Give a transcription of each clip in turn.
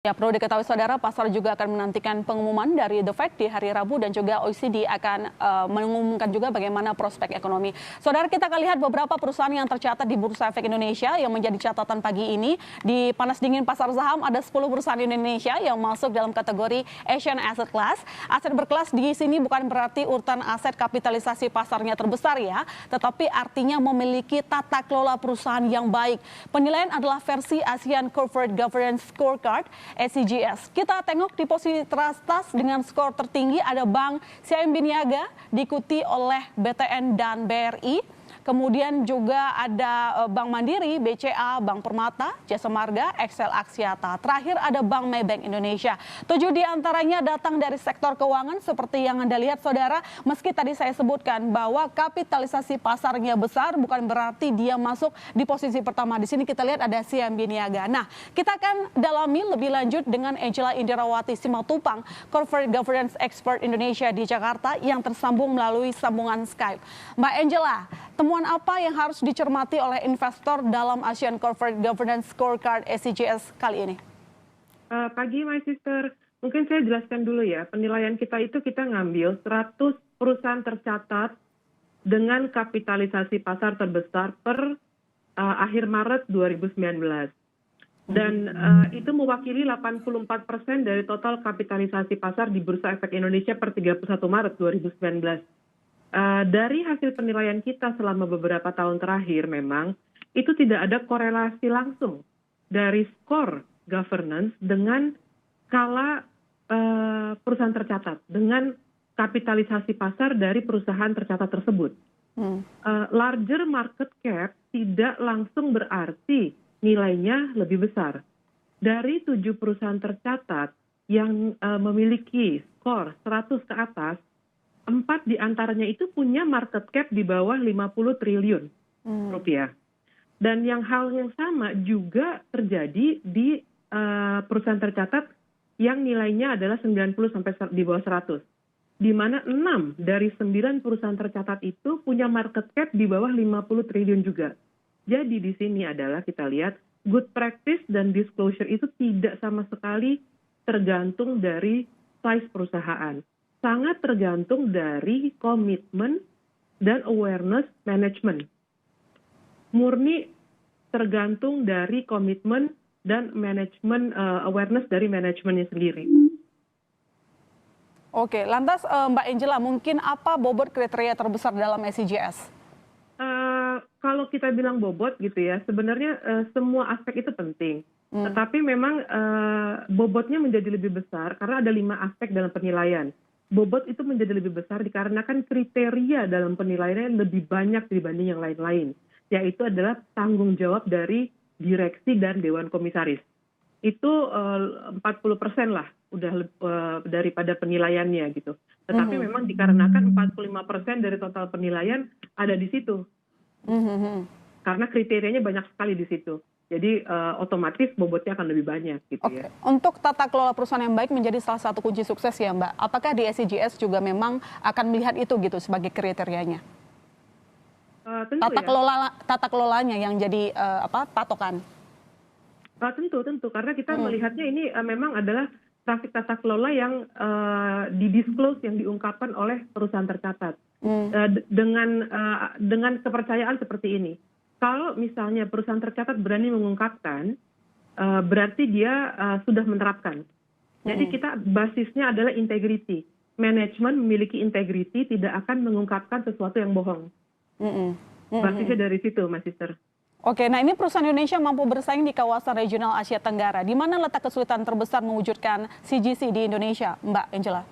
Ya, perlu diketahui saudara, pasar juga akan menantikan pengumuman dari The Fed di hari Rabu dan juga OECD akan mengumumkan juga bagaimana prospek ekonomi. Saudara, kita akan lihat beberapa perusahaan yang tercatat di Bursa Efek Indonesia yang menjadi catatan pagi ini. Di panas dingin pasar saham ada 10 perusahaan Indonesia yang masuk dalam kategori Asian Asset Class. Aset berkelas di sini bukan berarti urutan aset kapitalisasi pasarnya terbesar ya, tetapi artinya memiliki tata kelola perusahaan yang baik. Penilaian adalah versi ASEAN Corporate Governance Scorecard (ACGS). Kita tengok di posisi teratas dengan skor tertinggi ada Bank CIMB Niaga, diikuti oleh BTN dan BRI. Kemudian juga ada Bank Mandiri, BCA, Bank Permata, Jasa Marga, Excel Aksiata. Terakhir ada Bank Maybank Indonesia. 7 diantaranya datang dari sektor keuangan seperti yang Anda lihat saudara. Meski tadi saya sebutkan bahwa kapitalisasi pasarnya besar bukan berarti dia masuk di posisi pertama. Di sini kita lihat ada CIMB Niaga. Nah, kita akan dalami lebih lanjut dengan Angela Indirawati Simatupang, Corporate Governance Expert Indonesia di Jakarta yang tersambung melalui sambungan Skype. Mbak Angela, temuan apa yang harus dicermati oleh investor dalam ASEAN Corporate Governance Scorecard (ACGS) kali ini? Pagi, my sister. Mungkin saya jelaskan dulu ya. Penilaian kita itu kita ngambil 100 perusahaan tercatat dengan kapitalisasi pasar terbesar per akhir Maret 2019. Dan itu mewakili 84% dari total kapitalisasi pasar di Bursa Efek Indonesia per 31 Maret 2019. Dari hasil penilaian kita selama beberapa tahun terakhir memang itu tidak ada korelasi langsung dari skor governance dengan skala perusahaan tercatat, dengan kapitalisasi pasar dari perusahaan tercatat tersebut. Larger market cap tidak langsung berarti nilainya lebih besar. Dari 7 perusahaan tercatat yang memiliki skor 100 ke atas, 4 diantaranya itu punya market cap di bawah 50 triliun rupiah. Dan hal yang sama juga terjadi di perusahaan tercatat yang nilainya adalah 90 sampai di bawah 100. Di mana 6 dari 9 perusahaan tercatat itu punya market cap di bawah 50 triliun juga. Jadi di sini adalah kita lihat good practice dan disclosure itu tidak sama sekali tergantung dari size perusahaan. Sangat tergantung dari komitmen dan awareness management. Murni tergantung dari komitmen dan manajemen awareness dari manajemennya sendiri. Oke, lantas Mbak Angela, mungkin apa bobot kriteria terbesar dalam ACGS? Kalau kita bilang bobot gitu ya, sebenarnya semua aspek itu penting. Tetapi memang bobotnya menjadi lebih besar karena ada 5 aspek dalam penilaian. Bobot itu menjadi lebih besar dikarenakan kriteria dalam penilaiannya lebih banyak dibanding yang lain-lain, yaitu adalah tanggung jawab dari direksi dan dewan komisaris. Itu 40% lah udah daripada penilaiannya gitu. Tetapi memang dikarenakan 45% dari total penilaian ada di situ. Karena kriterianya banyak sekali di situ. Jadi otomatis bobotnya akan lebih banyak gitu ya. Untuk tata kelola perusahaan yang baik menjadi salah satu kunci sukses ya Mbak. Apakah di ACGS juga memang akan melihat itu gitu sebagai kriterianya? Tata kelolanya yang jadi patokan. Tentu karena kita melihatnya ini memang adalah trafik tata kelola yang didisclose, yang diungkapkan oleh perusahaan tercatat dengan kepercayaan seperti ini. Kalau misalnya perusahaan tercatat berani mengungkapkan, berarti dia sudah menerapkan. Jadi kita basisnya adalah integrity. Manajemen memiliki integrity, tidak akan mengungkapkan sesuatu yang bohong. Basisnya dari situ, Mas Sister. Oke, nah ini perusahaan Indonesia mampu bersaing di kawasan regional Asia Tenggara. Di mana letak kesulitan terbesar mewujudkan CGC di Indonesia, Mbak Angela?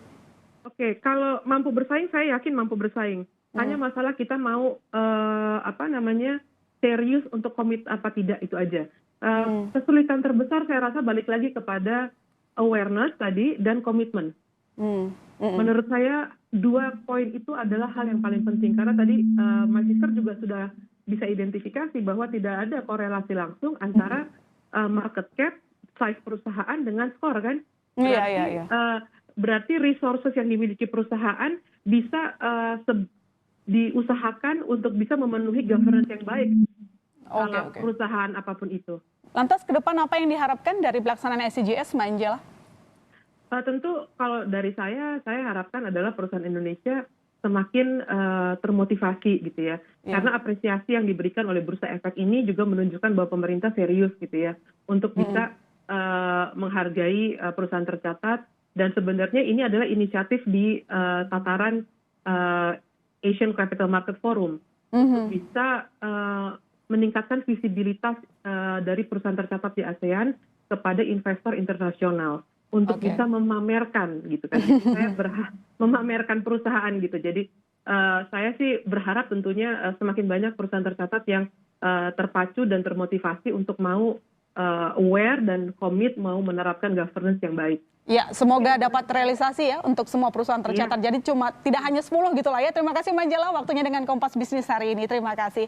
Oke, kalau mampu bersaing, saya yakin mampu bersaing. Hanya masalah kita mau serius untuk komit apa tidak, itu aja. Kesulitan terbesar saya rasa balik lagi kepada awareness tadi dan komitmen. Menurut saya 2 poin itu adalah hal yang paling penting. Karena tadi Mas Sister juga sudah bisa identifikasi bahwa tidak ada korelasi langsung antara market cap, size perusahaan dengan skor kan. Berarti resources yang dimiliki perusahaan bisa diusahakan untuk bisa memenuhi governance yang baik perusahaan apapun itu. Lantas ke depan apa yang diharapkan dari pelaksanaan SDGs, Mbak Angela? Tentu kalau dari saya harapkan adalah perusahaan Indonesia semakin termotivasi gitu ya. Karena apresiasi yang diberikan oleh Bursa Efek ini juga menunjukkan bahwa pemerintah serius gitu ya untuk bisa menghargai perusahaan tercatat, dan sebenarnya ini adalah inisiatif di tataran Asian Capital Market Forum untuk bisa meningkatkan visibilitas dari perusahaan tercatat di ASEAN kepada investor internasional untuk bisa memamerkan gitu kan. Saya memamerkan perusahaan gitu. Jadi saya sih berharap tentunya semakin banyak perusahaan tercatat yang terpacu dan termotivasi untuk mau aware dan komit mau menerapkan governance yang baik. Ya, semoga dapat realisasi ya untuk semua perusahaan tercatat. Jadi cuma tidak hanya 10 gitu lah ya. Terima kasih Mbak Angela waktunya dengan Kompas Bisnis hari ini. Terima kasih.